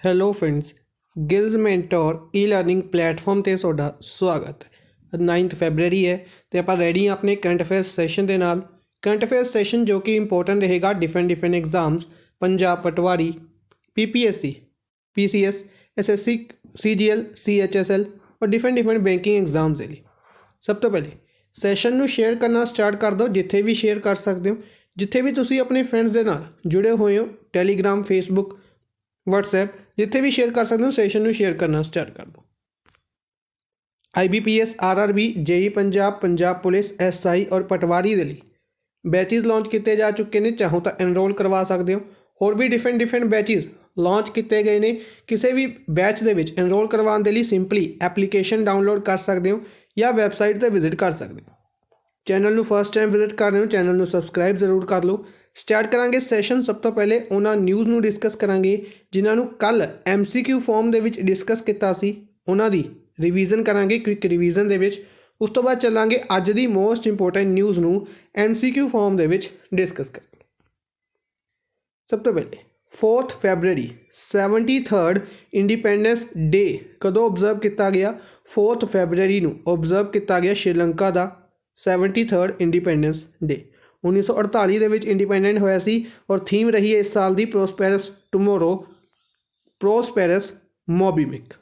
Hello friends, ਗਿਲਜ਼ mentor ਈ learning platform 'ਤੇ ਤੁਹਾਡਾ ਸਵਾਗਤ ਹੈ। 9 ਫੈਬਰਰੀ ਹੈ ਅਤੇ ਆਪਾਂ ਰੈਡੀ ਹਾਂ ਆਪਣੇ ਕਰੰਟ ਅਫੇਅਰਸ ਸੈਸ਼ਨ ਦੇ ਨਾਲ। ਕਰੰਟ ਅਫੇਅਰਸ ਸੈਸ਼ਨ ਜੋ ਕਿ ਇੰਪੋਰਟੈਂਟ ਰਹੇਗਾ ਡਿਫਰੈਂਟ ਐਗਜ਼ਾਮਸ, ਪੰਜਾਬ ਪਟਵਾਰੀ, PPSC, PCS, SSC, CGL, CHSL ਔਰ ਡਿਫਰੈਂਟ ਬੈਂਕਿੰਗ ਐਗਜ਼ਾਮਸ ਦੇ ਲਈ। ਸਭ ਤੋਂ ਪਹਿਲੇ ਸੈਸ਼ਨ ਨੂੰ ਸ਼ੇਅਰ ਕਰਨਾ ਸਟਾਰਟ ਕਰ ਦਿਓ, ਜਿੱਥੇ ਵੀ ਸ਼ੇਅਰ ਕਰ ਸਕਦੇ ਹੋ। ਜਿੱਥੇ ਵੀ ਤੁਸੀਂ ਆਪਣੇ ਫਰੈਂਡਸ ਦੇ ਨਾਲ ਜੁੜੇ ਹੋਏ ਹੋ, ਟੈਲੀਗ੍ਰਾਮ, ਫੇਸਬੁੱਕ, WhatsApp, ਜਿੱਥੇ ਵੀ ਸ਼ੇਅਰ ਕਰ ਸਕਦੇ ਹੋ, ਸੈਸ਼ਨ ਨੂੰ ਸ਼ੇਅਰ ਕਰਨਾ ਸਟਾਰਟ ਕਰ ਦਿਓ। IBPS, RRB, JEE Punjab, Punjab police, SI ਔਰ ਪਟਵਾਰੀ ਦੇ ਲਈ ਬੈਚਿਸ ਲਾਂਚ ਕੀਤੇ ਜਾ ਚੁੱਕੇ ਨੇ। ਚਾਹੋ ਤਾਂ ਐਨਰੋਲ ਕਰਵਾ ਸਕਦੇ ਹੋ। ਹੋਰ ਵੀ ਡਿਫਰੈਂਟ ਬੈਚਿਸ ਲਾਂਚ ਕੀਤੇ ਗਏ ਨੇ। ਕਿਸੇ ਵੀ ਬੈਚ ਦੇ ਵਿੱਚ ਐਨਰੋਲ ਕਰਵਾਉਣ ਦੇ ਲਈ ਸਿੰਪਲੀ ਐਪਲੀਕੇਸ਼ਨ ਡਾਊਨਲੋਡ ਕਰ ਸਕਦੇ ਹੋ ਜਾਂ ਵੈਬਸਾਈਟ 'ਤੇ ਵਿਜ਼ਿਟ ਕਰ ਸਕਦੇ ਹੋ। ਚੈਨਲ ਨੂੰ ਫਸਟ ਟਾਈਮ ਵਿਜ਼ਿਟ ਕਰ ਰਹੇ ਹੋ, ਚੈਨਲ ਨੂੰ ਸਬਸਕ੍ਰਾਈਬ ਜ਼ਰੂਰ ਕਰ ਲਓ। ਸਟਾਰਟ ਕਰਾਂਗੇ ਸੈਸ਼ਨ। ਸਭ ਤੋਂ ਪਹਿਲੇ ਉਹਨਾਂ ਨਿਊਜ਼ ਨੂੰ ਡਿਸਕਸ ਕਰਾਂਗੇ ਜਿਨ੍ਹਾਂ ਨੂੰ ਕੱਲ੍ਹ MCQ ਫਾਰਮ ਦੇ ਵਿੱਚ ਡਿਸਕਸ ਕੀਤਾ ਸੀ। ਉਹਨਾਂ ਦੀ ਰਿਵੀਜ਼ਨ ਕਰਾਂਗੇ, ਕੁਇਕ ਰਿਵੀਜ਼ਨ ਦੇ ਵਿੱਚ। ਉਸ ਤੋਂ ਬਾਅਦ ਚੱਲਾਂਗੇ ਅੱਜ ਦੀ ਮੋਸਟ ਇੰਪੋਰਟੈਂਟ ਨਿਊਜ਼ ਨੂੰ MCQ ਫਾਰਮ ਦੇ ਵਿੱਚ ਡਿਸਕਸ ਕਰਾਂਗੇ। ਸਭ ਤੋਂ ਪਹਿਲੇ 4 ਫੈਬਰਰੀ 73rd ਇੰਡੀਪੈਂਡੈਂਸ ਡੇ ਕਦੋਂ ਓਬਜ਼ਰਵ ਕੀਤਾ ਗਿਆ? 4 ਫੈਬਰਰੀ ਨੂੰ ਓਬਜ਼ਰਵ ਕੀਤਾ ਗਿਆ ਸ਼੍ਰੀਲੰਕਾ ਦਾ 73rd ਇੰਡੀਪੈਂਡੈਂਸ ਡੇ। 1948 ਦੇ ਵਿੱਚ ਇੰਡੀਪੈਂਡੈਂਟ ਹੋਇਆ ਸੀ ਔਰ ਥੀਮ ਰਹੀ ਹੈ ਇਸ ਸਾਲ ਦੀ ਪ੍ਰੋਸਪੈਰਸ ਟਮੋਰੋ, ਪ੍ਰੋਸਪੈਰਸ ਮੋਬੀਮਿਕ।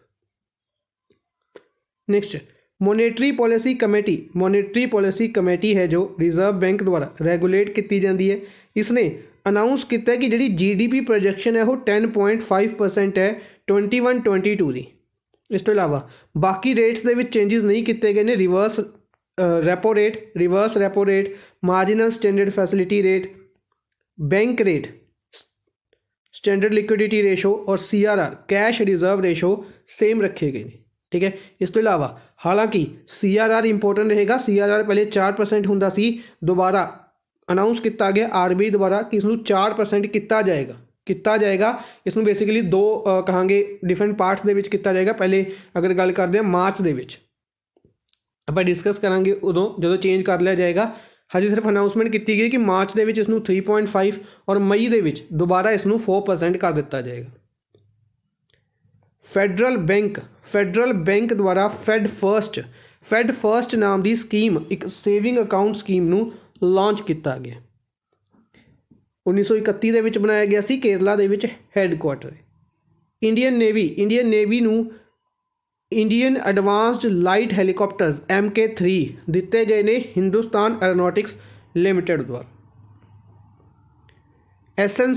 Next, monetary policy committee. Monetary policy committee ਹੈ ਜੋ ਰਿਜ਼ਰਵ ਬੈਂਕ ਦੁਆਰਾ ਰੈਗੂਲੇਟ ਕੀਤੀ ਜਾਂਦੀ ਹੈ। ਇਸ ਨੇ ਅਨਾਊਂਸ ਕੀਤਾ ਕਿ ਜਿਹੜੀ GDP ਪ੍ਰੋਜੈਕਸ਼ਨ ਹੈ ਉਹ 10.5% ਹੈ 21-22 ਦੀ। ਇਸ ਤੋਂ ਇਲਾਵਾ ਬਾਕੀ ਰੇਟਸ ਦੇ ਵਿੱਚ ਚੇਂਜਿਸ ਨਹੀਂ ਕੀਤੇ ਗਏ ਨੇ। Reverse repo rate, marginal standard facility rate, bank rate, standard liquidity ratio ਔਰ CRR cash reserve ratio same ਰੱਖੇ ਗਏ ਨੇ। ਠੀਕ ਹੈ। ਇਸ ਤੋਂ ਇਲਾਵਾ ਹਾਲਾਂਕਿ CRR ਇੰਪੋਰਟੈਂਟ ਰਹੇਗਾ। CRR ਪਹਿਲੇ 4% ਹੁੰਦਾ ਸੀ, ਦੁਬਾਰਾ ਅਨਾਊਂਸ ਕੀਤਾ ਗਿਆ RBI ਦੁਆਰਾ ਕਿ ਇਸ ਨੂੰ 4% ਕੀਤਾ ਜਾਏਗਾ। ਇਸ ਨੂੰ ਬੇਸਿਕਲੀ ਦੋ ਕਹਾਂਗੇ ਡਿਫਰੈਂਟ ਪਾਰਟਸ ਦੇ ਵਿੱਚ ਕੀਤਾ ਜਾਏਗਾ। ਪਹਿਲੇ ਅਗਰ ਗੱਲ ਕਰਦੇ ਹਾਂ ਮਾਰਚ ਦੇ ਵਿੱਚ, ਆਪਾਂ ਡਿਸਕਸ ਕਰਾਂਗੇ ਉਦੋਂ ਜਦੋਂ ਚੇਂਜ ਕਰ ਲਿਆ ਜਾਏਗਾ। ਹਜੇ ਸਿਰਫ ਅਨਾਊਂਸਮੈਂਟ ਕੀਤੀ ਗਈ ਕਿ ਮਾਰਚ ਦੇ ਵਿੱਚ ਇਸ ਨੂੰ 3.5 ਔਰ ਮਈ ਦੇ ਵਿੱਚ ਦੁਬਾਰਾ ਇਸ ਨੂੰ 4% ਕਰ ਦਿੱਤਾ ਜਾਏਗਾ। ਫੈਡਰਲ ਬੈਂਕ ਦੁਆਰਾ ਫੈਡ ਫਸਟ ਨਾਮ ਦੀ ਸਕੀਮ, ਇੱਕ ਸੇਵਿੰਗ ਅਕਾਊਂਟ ਸਕੀਮ ਨੂੰ ਲਾਂਚ ਕੀਤਾ ਗਿਆ। 1931 ਦੇ ਵਿੱਚ ਬਣਾਇਆ ਗਿਆ ਸੀ। ਕੇਰਲਾ ਦੇ ਵਿੱਚ ਹੈੱਡਕੁਆਟਰ। ਇੰਡੀਅਨ ਨੇਵੀ ਨੂੰ ਇੰਡੀਅਨ ਐਡਵਾਂਸਡ ਲਾਈਟ ਹੈਲੀਕਾਪਟਰਸ MK3 ਦਿੱਤੇ ਗਏ ਨੇ ਹਿੰਦੁਸਤਾਨ ਐਰੋਨੌਟਿਕਸ ਲਿਮਿਟਿਡ ਦੁਆਰਾ। SN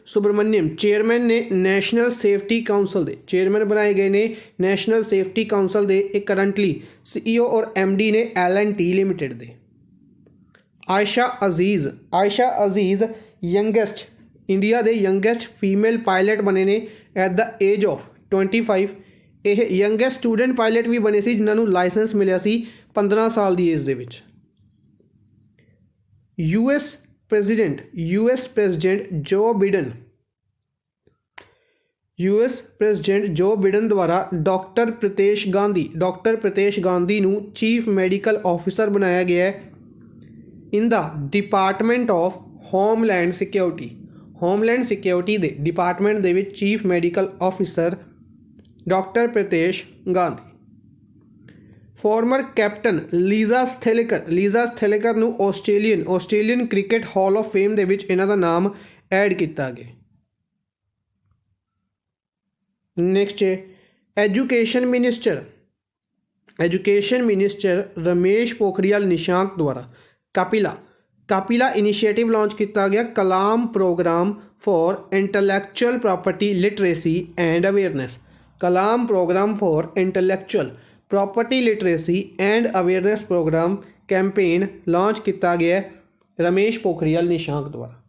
ਸੁਬਰਮਨਿਅਮ ਚੇਅਰਮੈਨ ਨੇ ਨੈਸ਼ਨਲ ਸੇਫਟੀ ਕਾਊਂਸਲ ਦੇ ਚੇਅਰਮੈਨ ਬਣਾਏ ਗਏ ਨੇ। ਨੈਸ਼ਨਲ ਸੇਫਟੀ ਕਾਊਂਸਲ ਦੇ ਇਹ ਕਰੰਟਲੀ CEO ਔਰ MD ਨੇ L&T ਲਿਮਿਟਿਡ ਦੇ। ਆਇਸ਼ਾ ਅਜ਼ੀਜ਼ ਯੰਗੈਸਟ ਇੰਡੀਆ ਦੇ ਯੰਗੈਸਟ ਫੀਮੇਲ ਪਾਇਲਟ ਬਣੇ ਨੇ ਐਟ ਦਾ ਏਜ ਆਫ 25। ਇਹ ਯੰਗੈਸਟ ਸਟੂਡੈਂਟ ਪਾਇਲਟ ਵੀ ਬਣੇ ਸੀ ਜਿਨ੍ਹਾਂ ਨੂੰ ਲਾਇਸੈਂਸ ਮਿਲਿਆ ਸੀ 15 ਸਾਲ ਦੀ ਏਜ ਦੇ ਵਿੱਚ। US ਪ੍ਰੈਜ਼ੀਡੈਂਟ ਜੋ ਬਿਡਨ ਦੁਆਰਾ ਡਾਕਟਰ ਪ੍ਰਿਤੇਸ਼ ਗਾਂਧੀ ਨੂੰ ਚੀਫ ਮੈਡੀਕਲ ਆਫਿਸਰ ਬਣਾਇਆ ਗਿਆ ਹੈ in the department of homeland security ਦੇ ਡਿਪਾਰਟਮੈਂਟ ਦੇ ਵਿੱਚ chief medical officer doctor Pritesh Gandhi. Former captain Lisa Sthalekar ਨੂੰ Australian cricket hall of fame ਦੇ ਵਿੱਚ ਇਹਨਾਂ ਦਾ ਨਾਮ ਐਡ ਕੀਤਾ ਗਿਆ। ਨੈਕਸਟ ਹੈ ਐਜੂਕੇਸ਼ਨ ਮਿਨਿਸਟਰ ਰਮੇਸ਼ ਪੋਖਰੀਆਲ ਨਿਸ਼ਾਂਕ ਦੁਆਰਾ ਕਾਪਿਲਾ ਇਨੀਸ਼ੀਏਟਿਵ ਲਾਂਚ ਕੀਤਾ ਗਿਆ। Kalam program for intellectual property literacy and awareness program campaign launch ਕੀਤਾ ਗਿਆ ਰਮੇਸ਼ ਪੋਖਰੀਆਲ ਨਿਸ਼ਾਂਕ ਦੁਆਰਾ।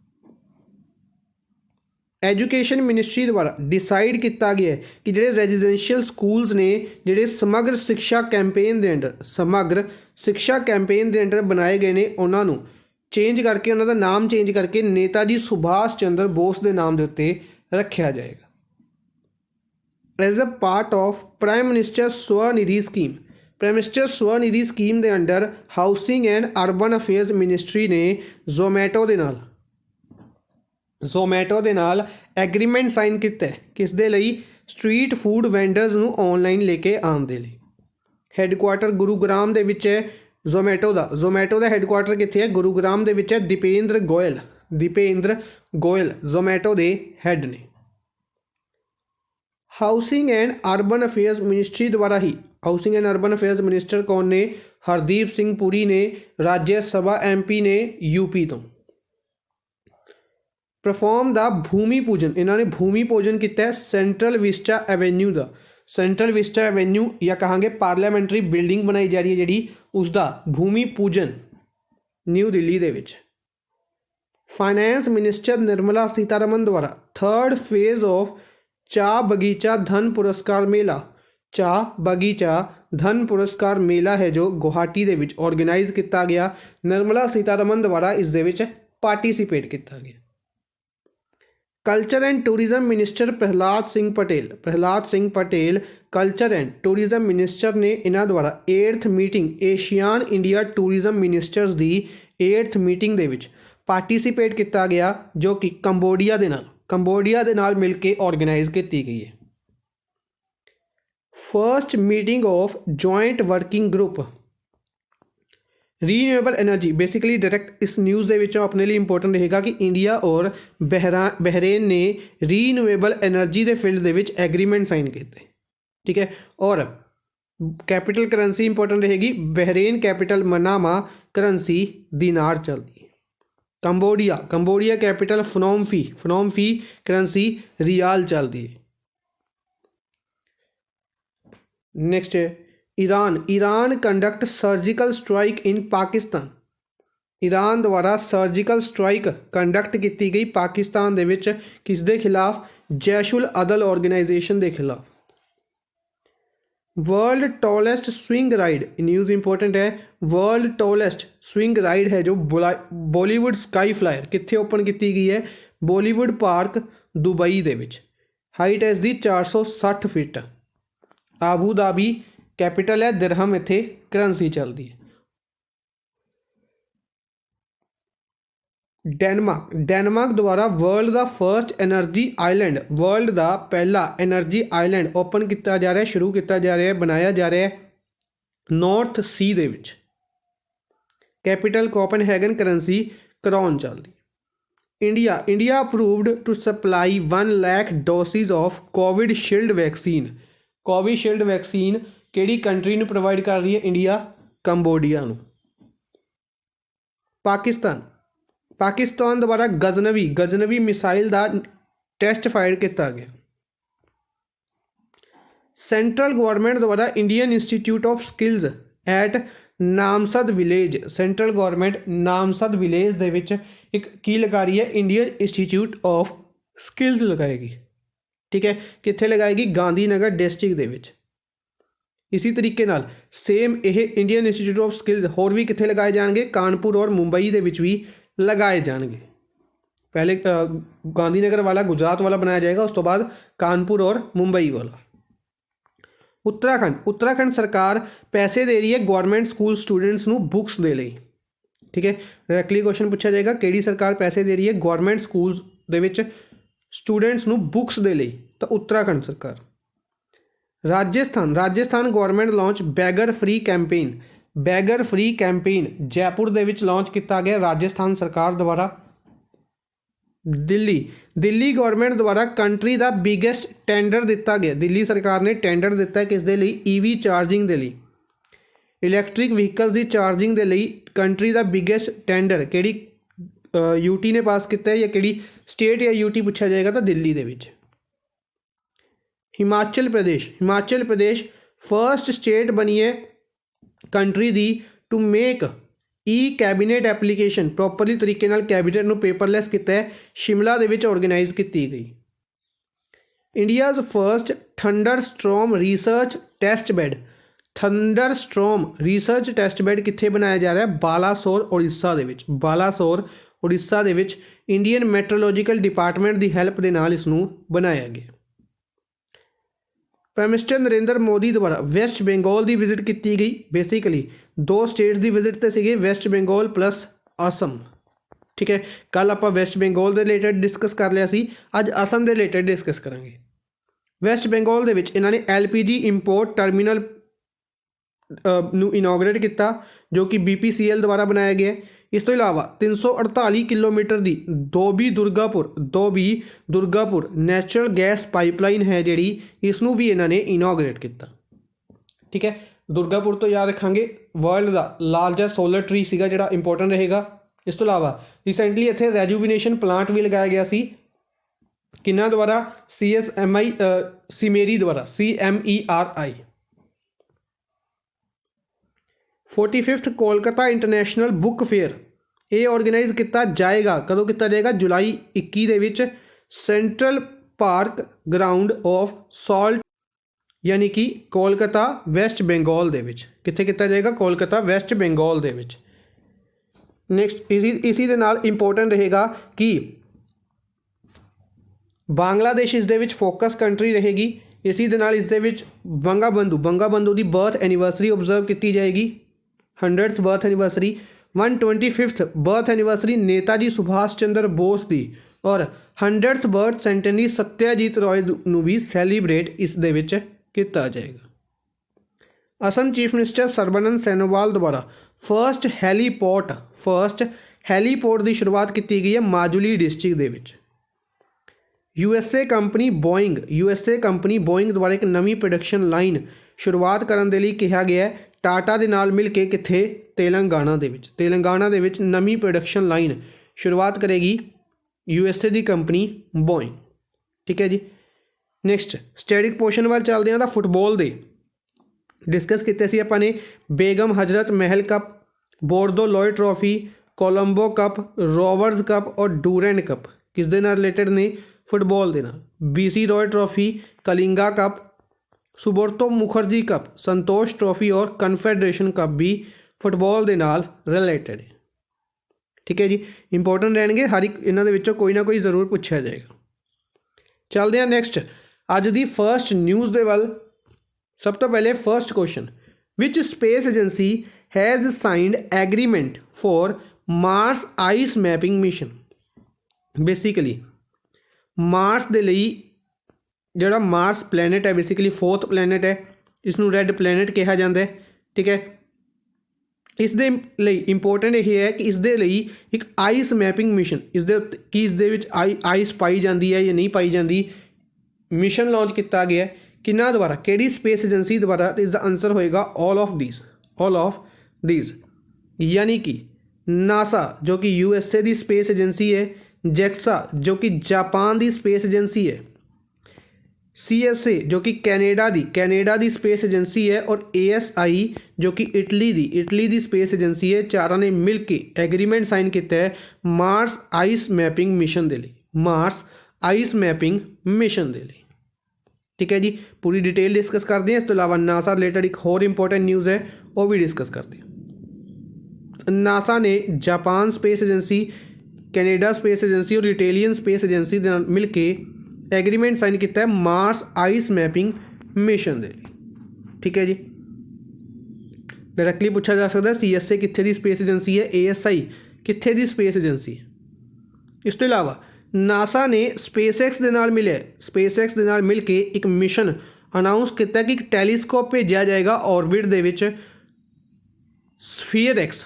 ਐਜੂਕੇਸ਼ਨ ਮਿਨਿਸਟਰੀ ਦੁਆਰਾ ਡਿਸਾਈਡ ਕੀਤਾ ਗਿਆ ਕਿ ਜਿਹੜੇ ਰੈਜ਼ੀਡੈਂਸ਼ੀਅਲ ਸਕੂਲਸ ਨੇ ਜਿਹੜੇ ਸਮਗਰ ਸਿੱਖਿਆ ਕੈਂਪੇਨ ਦੇ ਅੰਡਰ ਬਣਾਏ ਗਏ ਨੇ, ਉਹਨਾਂ ਨੂੰ ਉਹਨਾਂ ਦਾ ਨਾਮ ਚੇਂਜ ਕਰਕੇ ਨੇਤਾ ਜੀ ਸੁਭਾਸ਼ ਚੰਦਰ ਬੋਸ ਦੇ ਨਾਮ ਦੇ ਉੱਤੇ ਰੱਖਿਆ ਜਾਏਗਾ। As a part of prime minister Svanidhi scheme ਦੇ under housing and urban affairs ministry ਨੇ ਜ਼ੋਮੈਟੋ ਦੇ ਨਾਲ ਜ਼ੋਮੈਟੋ ਦੇ ਨਾਲ ਐਗਰੀਮੈਂਟ ਸਾਈਨ ਕੀਤਾ ਕਿਸ ਦੇ ਲਈ? ਸਟਰੀਟ ਫੂਡ ਵੈਂਡਰਸ ਨੂੰ ਆਨਲਾਈਨ ਲੈ ਕੇ ਆਉਣ ਦੇ ਲਈ। ਹੈੱਡਕੁਆਟਰ ਗੁਰੂਗ੍ਰਾਮ ਦੇ ਵਿੱਚ ਹੈ ਜ਼ੋਮੈਟੋ ਦਾ ਹੈੱਡਕੁਆਟਰ ਕਿੱਥੇ ਹੈ? ਗੁਰੂਗ੍ਰਾਮ ਦੇ ਵਿੱਚ ਹੈ। ਦੀਪੇਂਦਰ ਗੋਇਲ ਜ਼ੋਮੈਟੋ ਦੇ ਹੈੱਡ ਨੇ। Housing and urban affairs ministry ਦੁਆਰਾ ਹੀ, housing and urban affairs minister ਕੌਣ ਨੇ? ਹਰਦੀਪ ਸਿੰਘ ਪੁਰੀ ਨੇ। ਰਾਜ ਸਭਾ MP ਨੇ UP ਤੋਂ। ਪਰਫਾਰਮ ਦਾ ਭੂਮੀ ਪੂਜਨ, ਇਹਨਾਂ ਨੇ ਭੂਮੀ ਪੂਜਨ ਕੀਤਾ ਸੈਂਟਰਲ ਵਿਸਟਾ ਐਵੇਨਿਊ ਦਾ। ਸੈਂਟਰਲ ਵਿਸਟਾ ਐਵੇਨਿਊ ਜਾਂ ਕਹਾਂਗੇ ਪਾਰਲੀਮੈਂਟਰੀ ਬਿਲਡਿੰਗ ਬਣਾਈ ਜਾ ਰਹੀ ਹੈ ਜਿਹੜੀ, ਉਸ ਦਾ ਭੂਮੀ ਪੂਜਨ ਨਿਊ ਦਿੱਲੀ ਦੇ ਵਿੱਚ। ਫਾਈਨੈਂਸ ਮਿਨਿਸਟਰ ਨਿਰਮਲਾ ਸੀਤਾਰਮਨ ਦੁਆਰਾ 3rd ਫੇਜ਼ ਆਫ ਚਾਹ ਬਗੀਚਾ ਧਨ ਪੁਰਸਕਾਰ ਮੇਲਾ, ਚਾਹ ਬਗੀਚਾ ਧਨ ਪੁਰਸਕਾਰ ਮੇਲਾ ਹੈ ਜੋ ਗੁਹਾਟੀ ਦੇ ਵਿੱਚ ਆਰਗੇਨਾਈਜ਼ ਕੀਤਾ ਗਿਆ। ਨਿਰਮਲਾ ਸੀਤਾਰਮਨ ਦੁਆਰਾ ਇਸ ਦੇ ਵਿੱਚ ਪਾਰਟੀਸਿਪੇਟ ਕੀਤਾ ਗਿਆ। Culture and tourism minister Prahlad Singh Patel culture and tourism minister ਨੇ। ਇਹਨਾਂ ਦੁਆਰਾ 8th meeting ASEAN India tourism ministers ਦੀ 8th ਮੀਟਿੰਗ ਦੇ ਵਿੱਚ ਪਾਰਟੀਸਿਪੇਟ ਕੀਤਾ ਗਿਆ ਜੋ ਕਿ ਕੰਬੋਡੀਆ ਦੇ ਨਾਲ ਮਿਲ ਕੇ ਆਰਗੇਨਾਈਜ਼ ਕੀਤੀ ਗਈ ਹੈ। First meeting of joint working group renewable energy. Basically direct इस न्यूज़ ਦੇ ਵਿੱਚੋਂ ਆਪਣੇ ਲਈ ਇੰਪੋਰਟੈਂਟ ਰਹੇਗਾ ਕਿ ਇੰਡੀਆ ਔਰ ਬਹਿਰੇਨ ਨੇ ਰੀਨਿਊਏਬਲ एनर्जी ਦੇ ਫੀਲਡ ਦੇ ਵਿੱਚ ਐਗਰੀਮੈਂਟ ਸਾਈਨ ਕੀਤੇ। ਠੀਕ ਹੈ। ਔਰ कैपिटल करेंसी इंपॉर्टेंट रहेगी। बहरेन कैपिटल मनामा, करेंसी दीनार चलती है। कंबोडिया कैपिटल फनोम फी, करेंसी रियाल चलती है। नेक्स्ट है Iran conduct surgical strike in Pakistan. Iran द्वारा सर्जिकल स्ट्राइक कंडक्ट की गई पाकिस्तान दे विच किस दे खिलाफ? जैशुल अदल ऑर्गेनाइजेशन के खिलाफ। World tallest swing ride, news important है। वर्ल्ड टॉलेस्ट स्विंग राइड है जो बॉलीवुड स्काई फ्लायर कित्थे ओपन की गई है? बॉलीवुड पार्क दुबई दे विच। हाइट है इसकी 460 फीट। आबू धाबी कैपिटल है, दिरहम इत्थे करंसी चलती है। डेनमार्क द्वारा वर्ल्ड का फर्स्ट एनर्जी आइलैंड, वर्ल्ड का पहला एनर्जी आइलैंड ओपन किया जा रहा है, शुरू किया जा रहा है, बनाया जा रहा है नॉर्थ सी दे विच। कैपिटल कोपनहेगन, करेंसी करॉन चलती। India approved to supply 1 lakh doses of Covishield vaccine. Covishield vaccine किहड़ी कंट्री नूं प्रोवाइड कर रही है? इंडिया कंबोडिया नूं। पाकिस्तान द्वारा गजनवी मिसाइल का टेस्ट फायर किया गया। सेंट्रल गवर्नमेंट द्वारा Indian Institute of skills at Namsai village, central government Namsai village दे विच एक की लगा रही है? इंडियन इंस्टीट्यूट ऑफ स्किल्स लगाएगी। ठीक है, कित्थे लगाएगी? गांधीनगर डिस्ट्रिक्ट दे विच। इसी तरीके नाल सेम यह इंडियन इंस्टीट्यूट ऑफ स्किल्स होर भी कित्थे लगाए जाएंगे? कानपुर और मुंबई दे विच भी लगाए जाएंगे। पहले गांधीनगर वाला गुजरात वाला बनाया जाएगा, उस तो बाद कानपुर और मुंबई वाला। उत्तराखंड सरकार पैसे दे रही है गवर्नमेंट स्कूल स्टूडेंट्स नूं बुक्स दे लई। ठीक है, डायरैक्टली क्वेश्चन पूछा जाएगा किहड़ी सरकार पैसे दे रही है गवर्नमेंट स्कूल्स दे विच स्टूडेंट्स नूं बुक्स दे लई? तो उत्तराखंड सरकार। Rajasthan government launch beggar free campaign Jaipur दे विच लॉन्च किया गया राजस्थान सरकार द्वारा। दिल्ली गवर्नमेंट द्वारा कंट्री का बिगेस्ट टेंडर दिता गया। दिल्ली सरकार ने टेंडर दिता है किस दे लई? EV चार्जिंग दे लई, इलैक्ट्रिक व्हीकल्स की चार्जिंग दे लई कंट्री का बिगेस्ट टेंडर किहड़ी UT ने पास किया है या किहड़ी स्टेट या UT पूछा जाएगा तो दिल्ली दे विच। हिमाचल प्रदेश फर्स्ट स्टेट बनी है कंट्री दी to make cabinet application properly तरीके नाल कैबिनेट नूं पेपरलैस किया है। शिमला दे विच ऑर्गेनाइज की गई। India's first thunderstorm research test bed कित्थे बनाया जा रहा है? बालासोर उड़ीसा दे विच इंडियन मैट्रोलॉजिकल डिपार्टमेंट की हैल्प के नाल इसनूं बनाया गया। प्राइम मिनिस्टर नरेंद्र मोदी द्वारा वैस्ट बंगाल की विजिट की गई। बेसिकली 2 स्टेट्स की विजिट तो सी, वैस्ट बंगाल प्लस असम। ठीक है। कल आप वैस्ट बंगाल के रिलेटेड डिस्कस कर लिया सी, अज असम के रिलेटेड डिस्कस करांगे। वैस्ट बंगाल दे विच इन्होंने LPG इंपोर्ट टर्मीनल ਨੂੰ ਇਨੋਗਰੇਟ ਕੀਤਾ जो कि BPCL द्वारा बनाया गया है। इस तो इलावा 348 किलोमीटर की धोबी दुर्गापुर नैचुरल गैस पाइपलाइन है जिहड़ी, इसनूं भी इन्होंने इनोगरेट किया। ठीक है, दुर्गापुर तो याद रखांगे वर्ल्ड का लार्जेस्ट सोलर ट्री सीगा जिहड़ा इंपोर्टेंट रहेगा। इस तो इलावा रिसेंटली इत्थे रेजुविनेशन प्लांट भी लगाया गया सी, किन्ना द्वारा CMERI द्वारा CMERI। 45th Kolkata international book fair ये ऑर्गेनाइज किया जाएगा, कदों किया जाएगा? जुलाई 21 दे विच Central Park ground of salt यानी कि कोलकाता वैस्ट बंगाल दे विच कित्थे किया जाएगा? कोलकाता वैस्ट बंगाल दे विच। नैक्सट इसी दे नाल इंपोर्टेंट रहेगा कि बांग्लादेश इस दे विच फोकस कंट्री रहेगी। इसी दे नाल इस दे विच बंगा बंधु की बर्थ एनिवर्सरी ऑब्जर्व की जाएगी, 100th birth anniversary. 125th birth anniversary Netaji Subhash Chandra Bose की और 100th birth centenary Satyajit Roy नूं भी सैलीब्रेट इस दे विच किया जाएगा। असम चीफ मिनिस्टर सरबानंद सोनोवाल द्वारा फर्स्ट हैलीपोर्ट की शुरुआत की गई है माजुली डिस्ट्रिक्ट दे विच। USA कंपनी बोइंग द्वारा एक नवी प्रोडक्शन लाइन शुरुआत करने के लिए कहा गया है टाटा के नाल मिल के कित्थे? तेलंगाना दे विच नवी प्रोडक्शन लाइन शुरुआत करेगी USA की कंपनी बोइंग। ठीक है जी। नैक्सट स्टैटिक पोर्शन वाल चलते हैं। फुटबॉल दे डिस्कस किए सी आपां ने Begum Hazrat Mahal cup, Bordoloi trophy, Colombo cup, Rovers cup और डूरेंट कप किस दे नाल रिलेटेड ने? फुटबॉल के नाल। BC Roy trophy, Kalinga cup, Subroto Mukherjee cup, Santosh trophy और कन्फेडरेशन कप भी फुटबॉल के नाल रिलेटेड है। ठीक है जी, इंपोर्टेंट रहेंगे, हर एक इन्हां दे विचों कोई ना कोई जरूर पूछा जाएगा। चलते हैं नैक्सट अज की फर्स्ट न्यूज़ दे वल। सब तो पहले first question, which space agency has signed agreement for Mars ice mapping mission. Basically Mars दे लई जिहड़ा मार्स प्लैनेट है बेसिकली 4th प्लैनेट है, इसनूं रैड प्लैनेट कहा जाता है। ठीक है, इस दे लई इंपोर्टेंट ये है कि इस दे लई एक आइस मैपिंग मिशन इस दे विच आइस पाई जाती है या नहीं पाई जाती, मिशन लॉन्च किया गया है। किन्ना द्वारा? केड़ी स्पेस एजेंसी द्वारा? इसका आंसर होएगा ऑल ऑफ दीज यानी कि नासा जो कि USA की स्पेस एजेंसी है, JAXA जो कि जापान की स्पेस एजेंसी है, CSA जो कि कैनेडा दी स्पेस एजेंसी है और ASI जो कि इटली दी स्पेस एजेंसी है। चारों ने मिल के एग्रीमेंट साइन किया है मार्स आइस मैपिंग मिशन के लिए। ठीक है जी, पूरी डिटेल डिस्कस करते हैं। इस तो इलावा नासा रिलेटेड एक होर इंपोर्टेंट न्यूज़ है वो भी डिस्कस करते हैं। नासा ने Japan space agency, Canada space agency और इटालियन स्पेस एजेंसी के मिल के एग्रीमेंट साइन किया है मार्स आइस मैपिंग मिशन के लिए। ठीक है जी, डायरैक्टली पूछा जा सकता है CSA कित्थे दी स्पेस एजेंसी है, ASI कित्थे दी स्पेस एजेंसी है। इस तो इलावा नासा ने स्पेसएक्स के नाल मिल के एक मिशन अनाउंस किया कि एक टैलीस्कोप भेजा जाएगा ऑर्बिट दे विच स्फीयर-एक्स।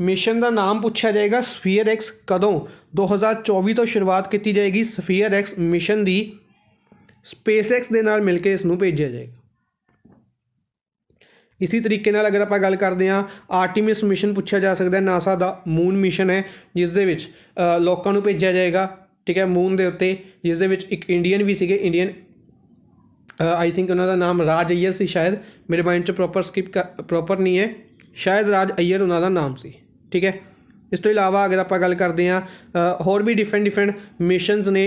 मिशन का नाम पूछा जाएगा स्फीयर-एक्स। कदों? 2024 तो शुरुआत की जाएगी स्फीयर-एक्स मिशन की, स्पेसएक्स के नाल मिल के इसनूं भेजा जाएगा। इसी तरीके नाल अगर आप गल करते हैं आर्टिमिस मिशन पूछा जा सकता है, नासा का मून मिशन है जिस दे विच लोकां नूं भेजा जाएगा। ठीक है, मून के उत्ते, जिस दे विच एक इंडियन भी सीगे, इंडियन आई थिंक उन्हों का नाम राज अय्यर सी, शायद मेरे माइंड च प्रॉपर नहीं है, शायद राज अय्यर उन्होंने नाम से। ठीक है, इस तो इलावा अगर आप गल करते हैं होर भी डिफरेंट मिशनस ने।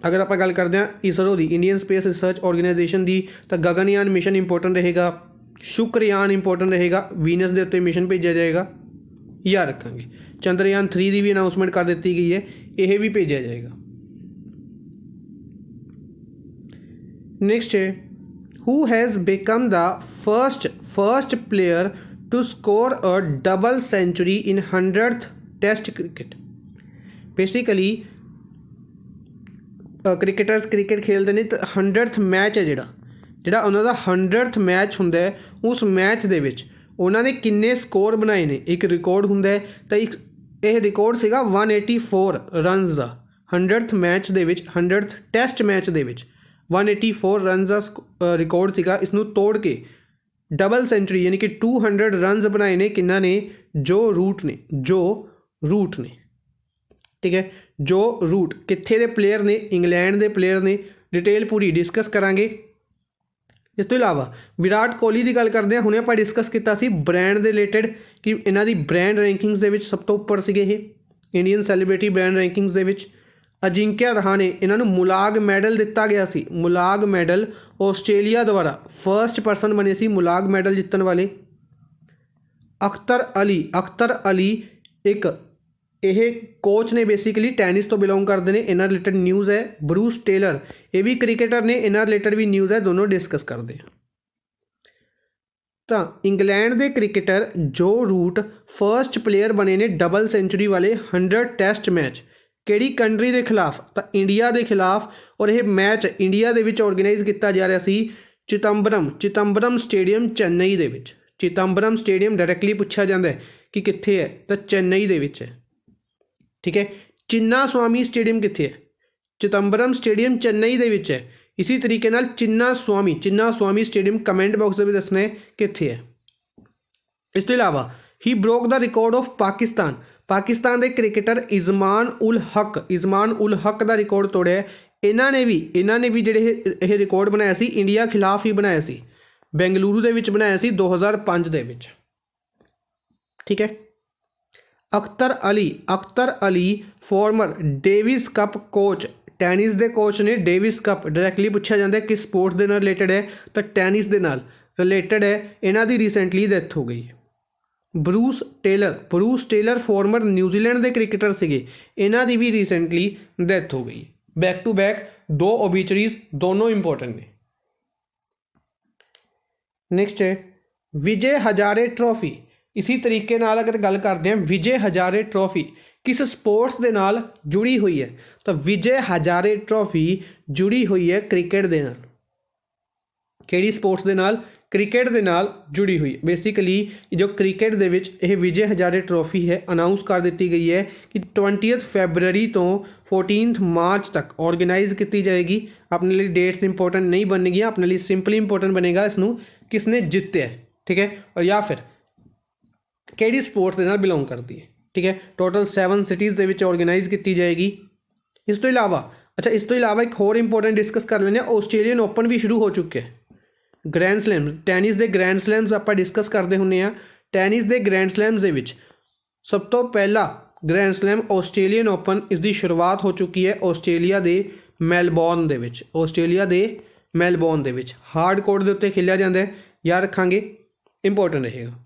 अगर आप गल करते हैं इसरो की, इंडियन स्पेस रिसर्च ऑर्गेनाइजेशन की, तो गगनयान मिशन इंपोर्टेंट रहेगा, शुक्रयान इंपोर्टेंट रहेगा, वीनस के उत्ते मिशन भेजा जाएगा, याद रखेंगे। चंद्रयान 3 की भी अनाउंसमेंट कर दी गई है, यह भी भेजा जाएगा। नेक्स्ट है who has become the first player to score a double century in 100th test cricket basically cricketers cricket खेलते हैं तो 100th मैच है ਜਿਹੜਾ ਉਹਨਾਂ ਦਾ 100th ਮੈਚ ਹੁੰਦਾ ਹੈ ਉਸ ਮੈਚ ਦੇ ਵਿੱਚ ਉਹਨਾਂ ਨੇ ਕਿੰਨੇ ਸਕੋਰ ਬਣਾਏ ਨੇ ਇੱਕ ਰਿਕਾਰਡ ਹੁੰਦਾ ਹੈ ਤਾਂ ਇੱਕ ਇਹ ਰਿਕਾਰਡ ਸੀਗਾ 184 ਰਨਸ ਦਾ 100th ਮੈਚ ਦੇ ਵਿੱਚ 100th ਟੈਸਟ ਮੈਚ ਦੇ ਵਿੱਚ 184 ਰਨਸ ਦਾ ਰਿਕਾਰਡ ਸੀਗਾ। ਇਸ ਨੂੰ ਤੋੜ ਕੇ ਡਬਲ ਸੈਂਚੁਰੀ ਯਾਨੀ ਕਿ 200 ਰਨਸ ਬਣਾਏ ਨੇ ਕਿੰਨਾ ਨੇ ਜੋ ਰੂਟ ਨੇ ठीक है जो रूट कित्थे दे प्लेयर ने इंग्लैंड के प्लेयर ने डिटेल पूरी डिस्कस करांगे। इस तो इलावा विराट कोहली की गल करते हैं हुणे आपां डिस्कस किया सी ब्रांड के रिलेटेड कि इन्हां दी ब्रांड रैंकिंग्स दे विच सब तो उपर सीगे ये इंडियन सैलीब्रिटी ब्रांड रैंकिंग्स दे विच। अजिंक्य रहाणे इन्हां नूं मुलाग मैडल दिता गया सी मुलाग मैडल आस्ट्रेलिया द्वारा फर्स्ट परसन बने सी मुलाग मैडल जितण वाले। अख्तर अली एक ਇਹ ਕੋਚ ਨੇ बेसिकली ਟੈਨਿਸ ਤੋਂ ਬਿਲੋਂਗ ਕਰਦੇ ਨੇ ਇਹਨਾਂ ਰਿਲੇਟਡ ਨਿਊਜ਼ ਹੈ। ਬਰੂਸ ਟੇਲਰ ਇਹ ਵੀ ਕ੍ਰਿਕਟਰ ਨੇ ਇਹਨਾਂ ਰਿਲੇਟਡ ਵੀ ਨਿਊਜ਼ ਹੈ ਦੋਨੋਂ ਡਿਸਕਸ ਕਰਦੇ ਆ। ਤਾਂ ਇੰਗਲੈਂਡ ਦੇ ਕ੍ਰਿਕਟਰ ਜੋ ਰੂਟ ਫਰਸਟ ਪਲੇਅਰ ਬਣੇ ਨੇ ਡਬਲ ਸੈਂਚੁਰੀ ਵਾਲੇ 100 ਟੈਸਟ ਮੈਚ ਕਿਹੜੀ ਕੰਟਰੀ ਦੇ ਖਿਲਾਫ ਤਾਂ ਇੰਡੀਆ ਦੇ ਖਿਲਾਫ ਔਰ ਇਹ ਮੈਚ ਇੰਡੀਆ ਦੇ ਵਿੱਚ ਆਰਗੇਨਾਈਜ਼ ਕੀਤਾ ਜਾ ਰਿਹਾ ਸੀ ਚਿਦੰਬਰਮ ਸਟੇਡੀਅਮ ਚੇन्नई ਦੇ ਵਿੱਚ। ਚਿਦੰਬਰਮ ਸਟੇਡੀਅਮ ਡਾਇਰੈਕਟਲੀ ਪੁੱਛਿਆ ਜਾਂਦਾ ਹੈ ਕਿ ਕਿੱਥੇ ਹੈ ਤਾਂ ਚੇन्नई ਦੇ ਵਿੱਚ है ठीक है। चिन्ना स्वामी स्टेडियम कित्थे है चिदंबरम स्टेडियम चेन्नई दे विच है। इसी तरीके नाल चिन्ना स्वामी स्टेडियम कमेंट बॉक्स में दसना है कित्थे है। इस तो इलावा he broke the record of Pakistan के क्रिकेटर इज़मान उल हक का रिकॉर्ड तोड़िया। इन्हां ने भी जिहड़े यह रिकॉर्ड बनाया सी इंडिया खिलाफ ही बनाया सी बेंगलुरु दे विच बनाया सी 2005 दे विच ठीक है। Akhtar Ali farmer Davis cup coach tennis के कोच ने। डेविस कप डायरैक्टली पूछा जाता है किस स्पोर्ट्स के नाल रिलेटेड है तो टैनिस के नाल रिलेटेड है। इन्हां दी रिसेंटली डेथ हो गई है। ब्रूस टेलर फॉर्मर न्यूजीलैंड के क्रिकेटर सीगे इन्हां दी भी रिसेंटली डेथ हो गई। बैक टू बैक दो ओबीचरीज दोनों इंपोर्टेंट ने। नेक्स्ट है विजय हजारे ट्रॉफी। इसी तरीके नाल अगर गल करते हैं विजय हजारे ट्रॉफी किस स्पोर्ट्स के नाल जुड़ी हुई है तो विजय हजारे ट्रॉफी जुड़ी हुई है क्रिकेट के नाल। किहड़ी स्पोर्ट्स के नाल क्रिकेट के नाल जुड़ी हुई है। बेसिकली जो क्रिकेट दे विच यह विजय हजारे ट्रॉफी है अनाउंस कर दी गई है कि 20 फरवरी तो 14 मार्च तक ऑर्गेनाइज की जाएगी। अपने लिए डेट्स इंपोर्टेंट नहीं बनेगी अपने लिए सिंपली इंपोर्टेंट बनेगा इसनूं किसने जित्ते है ठीक है और या फिर किहड़ी स्पोर्ट्स के नाल बिलोंग करती है ठीक है। टोटल 7 सिटीज़ के विच ऑर्गेनाइज की जाएगी। इस तो इलावा एक होर इंपोर्टेंट डिस्कस कर लें ऑस्ट्रेलियन ओपन भी शुरू हो चुके हैं। ग्रैंड स्लैम टैनिस के ग्रैंड स्लैम्स आप डिस्कस करते होंगे टैनिस के ग्रैंड स्लैम्स के विच सब तो पहला ग्रैंड स्लैम ऑस्ट्रेलियन ओपन इसकी शुरुआत हो चुकी है ऑस्ट्रेलिया के मैलबॉर्न दे विच हार्ड कोर्ट के उत्ते खेलिया जाता है याद रखांगे इंपोर्टेंट रहेगा।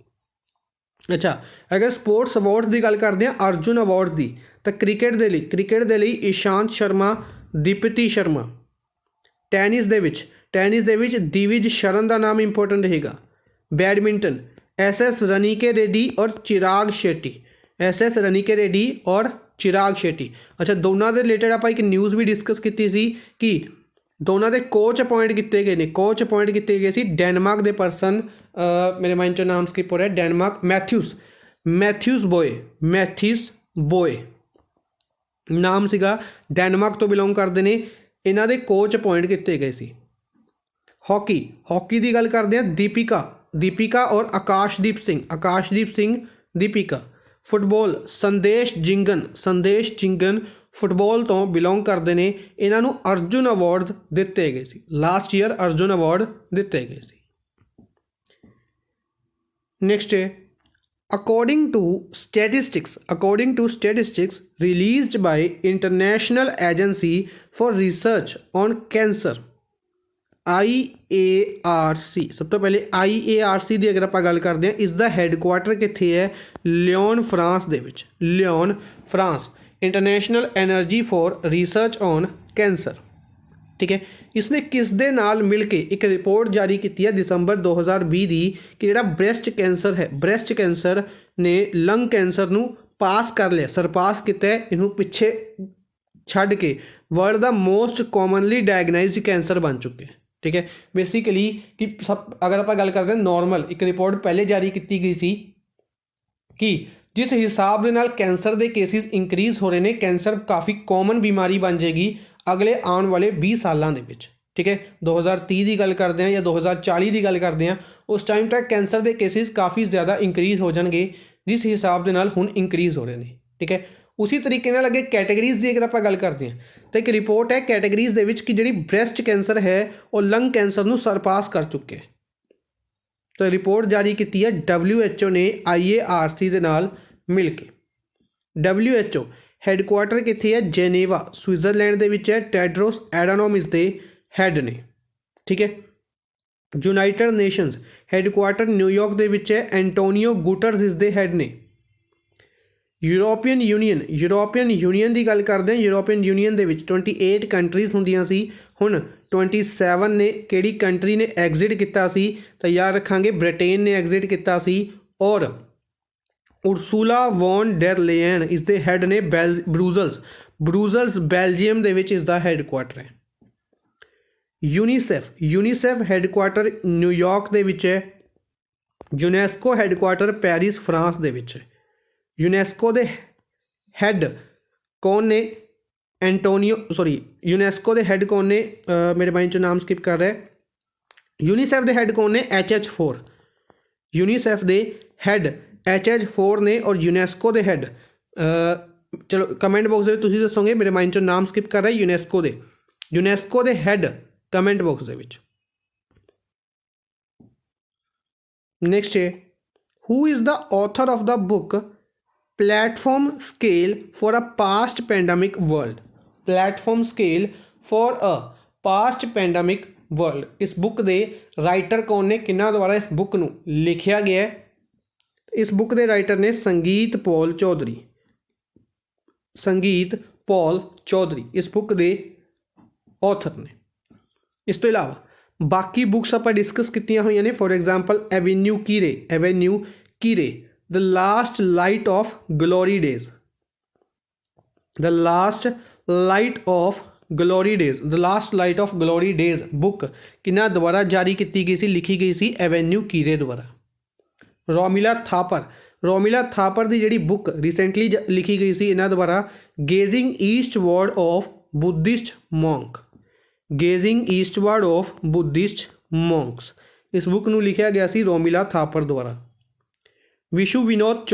अच्छा अगर स्पोर्ट्स अवार्ड्स की गल करते हैं अर्जुन अवार्ड की तो क्रिकेट के लिए ईशांत शर्मा दीप्ति शर्मा। टैनिस दे विच दिविज शरण का नाम इंपोर्टेंट रहेगा। बैडमिंटन SS रनिके रेड्डी और चिराग शेट्टी। अच्छा दोनों के रिलेटेड आप एक न्यूज़ भी डिस्कस की सी कि दोनों के कोच अपॉइंट किए गए सी डेनमार्क के परसन मेरे माइंड चो नाम स्किप हो रहा है डेनमार्क मैथ्यूस बॉय नाम सीगा डेनमार्क तो बिलोंग करते हैं। इन्हां दे कोच अपॉइंट किए गए सी। हॉकी की गल करते हैं दीपिका और आकाशदीप सिंह दीपिका। फुटबॉल संदेश जिंगन फुटबॉल तो बिलोंग करते हैं। इन्हों अर्जुन अवार्ड दिते गए सी लास्ट ईयर अर्जुन अवार्ड दिते गए सी। नेक्स्ट है according to statistics released by international agency for research on cancer IARC। सब तो पहले IARC की अगर आप गल करते हैं इसका हैडकुआटर कित्थे है Lyon France international energy for research on cancer ठीक है। इसने किस दे नाल मिल के एक रिपोर्ट जारी की है दिसंबर 2020 की कि जिहड़ा ब्रैसट कैंसर ने लंग कैंसर नूं पास कर लिया, सरपास किया इनू पिछे छड़ के world the most commonly diagnosed cancer बन चुके हैं। ठीक है, बेसिकली कि सब अगर आप गल करते हैं नॉर्मल एक रिपोर्ट पहले जारी की गई थी कि जिस हिसाब के नाल कैंसर के केसिस इंक्रीज हो रहे हैं, कैंसर काफ़ी कॉमन बीमारी बन जाएगी अगले आने वाले 20 सालों के विच। ठीक है, 2030 की गल करते हैं या 2040 की गल करते हैं, उस टाइम तक कैंसर के केसिस काफ़ी ज़्यादा इंक्रीज हो जाएंगे जिस हिसाब के नाल हुण इंक्रीज हो रहे हैं। ठीक है, उसी तरीके नाल अगे कैटेगरीज की अगर आप गल करते हैं तो एक रिपोर्ट है कैटेगरीज दे विच कि जिहड़ी ब्रैसट कैंसर है और लंग कैंसर नूं सरपास कर चुके हैं। तो रिपोर्ट जारी की है WHO ने IARC के नाल मिल के। WHO हैडकुआटर कित्थे है? जेनेवा स्विट्जरलैंड दे विच है। टेड्रोस एडानोम इस दे हैड ने। ठीक है, यूनाइटेड नेशंस हैडकुआटर न्यूयॉर्क दे विच है। एंटोनियो गुटरस इस दे हैड ने। यूरोपियन यूनीयन की गल करते हैं, यूरोपियन यूनीयन दे विच 28 कंट्रीज़ होंदियां सी, हुण 27 ने किहड़ी कंट्री ने एग्जिट किया सी? तो याद रखांगे ब्रिटेन ने एग्जिट किया सी और उर्सुला वॉन डेर लेयन इस दे हैड ने। ब्रुसल्स बेल्जियम दे विच इस दा हैडकुआटर है। यूनीसेफ हैडकुआटर न्यूयॉर्क दे विच है। यूनेस्को हैडकुआटर पेरिस फ्रांस दे विच है। यूनेस्को दे हैड कौन ने? यूनेस्को दे हैड कौन ने? मेरे माइंड चो नाम स्किप कर रहा है। यूनीसेफ दे हैड कौन ने? HH4। UNICEF they had HH4 ने और यूनेस्को दे हैड चलो कमेंट बॉक्स में तुसीं दसोगे, मेरे माइंड चो नाम स्किप कर रहा है। यूनेस्को दे हैड कमेंट बॉक्स दे विच। नेक्स्ट है who is the author of the book platform scale for a post pandemic world. Platform scale for a post pandemic world, इस बुक दे राइटर कौन ने? किन्ना द्वारा इस बुक नूं लिखिया गया है? इस बुक के राइटर ने संगीत पॉल चौधरी इस बुक के ऑथर ने। इस तो इलावा बाकी बुक्स आप डिस्कस कीतियां हुई ने। For example Avinuo Kire the last light of glory days. The last light of glory days book किन्ना द्वारा जारी की गई सी, लिखी गई सी? एवेन्यू कीरे द्वारा। रोमिला थापर की जिहड़ी बुक रिसेंटली लिखी गई सी इन्हां द्वारा, gazing eastward of Buddhist monks, इस बुक नूं लिखिया गया सी रोमिला थापर द्वारा। Vidhu Vinod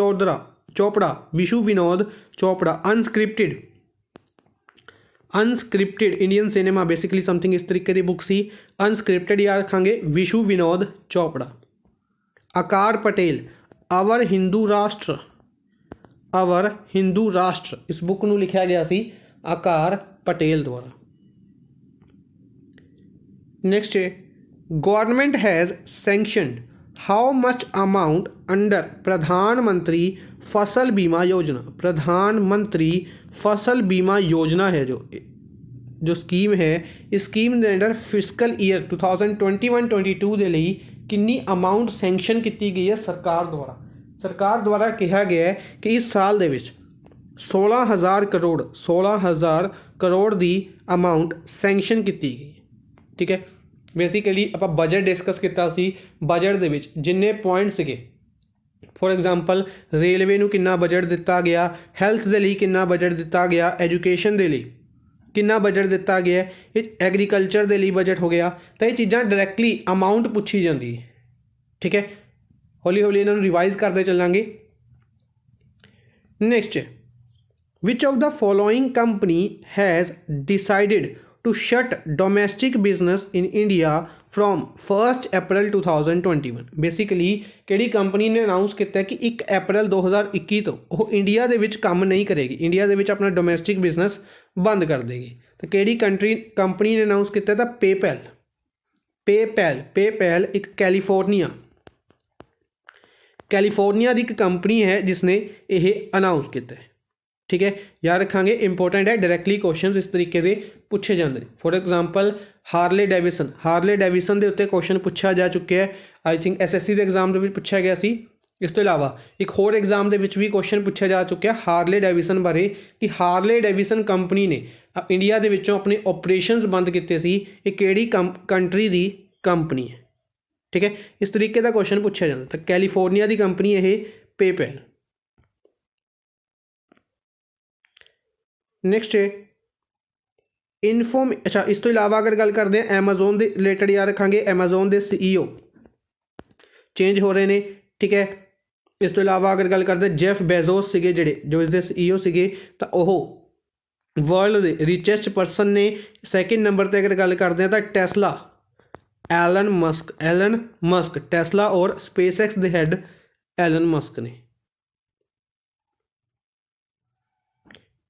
Chopra unscripted Indian cinema, basically something इस तरीके की बुक सी। अनस्क्रिप्टेड याद रखांगे विशु विनोद चोपड़ा। आकार पटेल अवर हिंदू राष्ट्र, इस बुक नूं लिखिया गया सी आकार पटेल द्वारा। नेक्स्ट है government has sanctioned how much amount under प्रधानमंत्री फसल बीमा योजना। प्रधानमंत्री फसल बीमा योजना है जो स्कीम है, इस स्कीम के अंडर फिस्कल ईयर 2021-22 के लिए कितनी अमाउंट सैंक्शन की गई है सरकार द्वारा कहा गया है कि इस साल दे विच 16,000 करोड़ की अमाउंट सैंक्शन की गई। ठीक है, बेसिकली आप बजट डिस्कस किया सी, बजट दे विच जिन्ने पॉइंट सीगे, फॉर एग्जाम्पल रेलवे नूं कितना बजट दिता गया, हैल्थ के लिए कितना बजट दिता गया, एजुकेशन के लिए कितना बजट दिता गया, एग्रीकल्चर के लिए बजट हो गया। तो ये चीज़ां डायरैक्टली अमाउंट पूछी जाती है। ठीक है, हौली हौली इन्होंने रिवाइज करते चलांगे। Next, which of the following company has decided to shut domestic business in India from 1 April 2021। Basically किहड़ी कंपनी ने अनाउंस किया कि 1 अप्रैल 2021 तो वो इंडिया के विच काम नहीं करेगी, इंडिया के विच अपना डोमेस्टिक बिजनेस बंद कर देगी। तो किहड़ी कंपनी ने अनाउंस किया? था पेपैल एक कैलीफोर्निया की एक कंपनी है जिसने यह अनाउंस किया है। ठीक है, याद रखांगे इंपोर्टेंट है, डायरैक्टली क्वेश्चन इस तरीके के पूछे जाते हैं। फॉर एग्जाम्पल हार्ले डेविसन के उत्ते क्वेश्चन पूछा जा चुका है। आई थिंक SSC के एग्जाम में भी पूछा गया सी इस तो इलावा एक होर एग्जाम के भी क्वेश्चन पूछा जा चुका हार्ले डेविसन बारे कि हार्ले डेविसन कंपनी ने इंडिया के विचों अपने ऑपरेशनस बंद किए सी ये किहड़ी कंट्री की कंपनी है। ठीक है, इस तरीके का क्वेश्चन पूछा जाता। तो कैलीफोर्निया की कंपनी है पेपैल। नैक्सट है अच्छा इस तो इलावा अगर गल करते हैं एमाजोन के रिलेटेड याद रखांगे एमाजोन के CEO चेंज हो रहे हैं। ठीक है, इस तो इलावा अगर गल करते जेफ बेजोस से जिहड़े जो इसके CEO से तो वह वर्ल्ड के रिचेस्ट परसन ने। सैकेंड नंबर पर अगर गल करते हैं तो टेस्ला एलन मस्क टेस्ला और स्पेसएक्स के हैड एलन मस्क ने।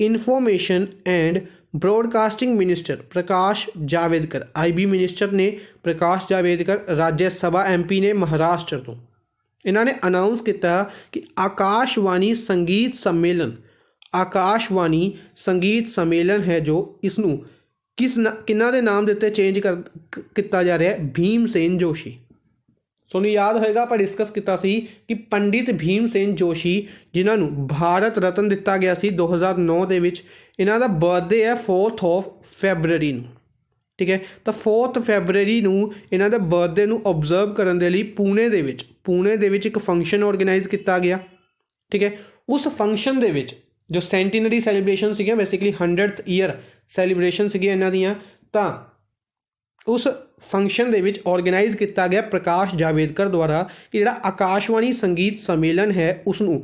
Information and broadcasting minister Prakash Javadekar IB minister ने प्रकाश जावड़ेकर राज्यसभा MP ने महाराष्ट्र तो इन्होंने अनाउंस किया कि आकाशवाणी संगीत सम्मेलन है जो इसनों किन्ना दे नाम देते चेंज किया जा रहा है भीमसेन जोशी। सोनू याद होएगा आप डिस्कस किया सी कि पंडित भीमसेन जोशी जिन्होंने भारत रत्न दिता गया सी 2009 के विच इन्हों का बर्थडे है 4 फैबररी। ठीक है, तो 4 फैबररी इन्हों के बर्थडे ऑबजर्व करने के लिए पुणे दे विच एक फंक्शन ऑर्गेनाइज किया गया। ठीक है, उस फंक्शन दे विच जो centenary celebration see basically 100th year celebration सी इन्हों दियां तां उस फंक्शन दे विच ऑर्गेनाइज किया गया प्रकाश जावड़ेकर द्वारा कि जिहड़ा आकाशवाणी संगीत सम्मेलन है उसनों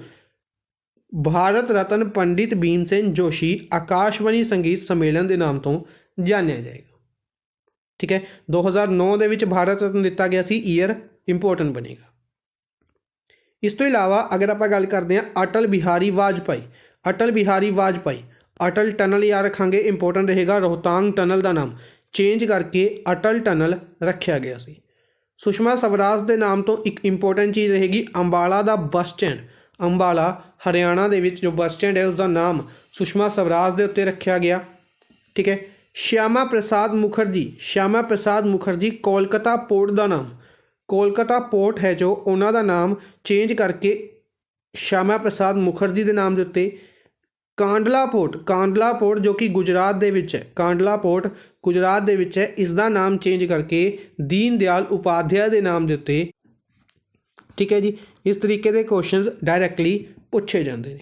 भारत रत्न पंडित भीमसेन जोशी आकाशवाणी संगीत सम्मेलन के नाम तो जानिया जाएगा। ठीक है, 2009 के विच भारत रत्न दिता गया सी ईयर इंपोर्टेंट बनेगा। इस तो इलावा अगर आप गल करते हैं अटल बिहारी वाजपेयी अटल टनल याद रखांगे इंपोर्टेंट रहेगा। रोहतांग टनल का नाम चेंज करके अटल टनल रखा गया सी। सुषमा स्वराज के नाम तो एक इंपोर्टेंट चीज़ रहेगी अंबाला का बस स्टैंड। अंबाला हरियाणा के जो बस स्टैंड है उसका नाम सुषमा स्वराज के उत्ते रखा गया। ठीक है, श्यामा प्रसाद मुखर्जी कोलकाता पोर्ट का नाम कोलकाता पोर्ट है जो उन्होंने नाम चेंज करके श्यामा प्रसाद मुखर्जी के नाम के उत्ते कांडला पोर्ट जो कि गुजरात दे विच है कांडला पोर्ट गुजरात दे विच है इसका नाम चेंज करके दीन दयाल उपाध्याय के नाम के उत्ते। ठीक है जी, इस तरीके के क्वेश्चन डायरैक्टली पूछे जाते हैं।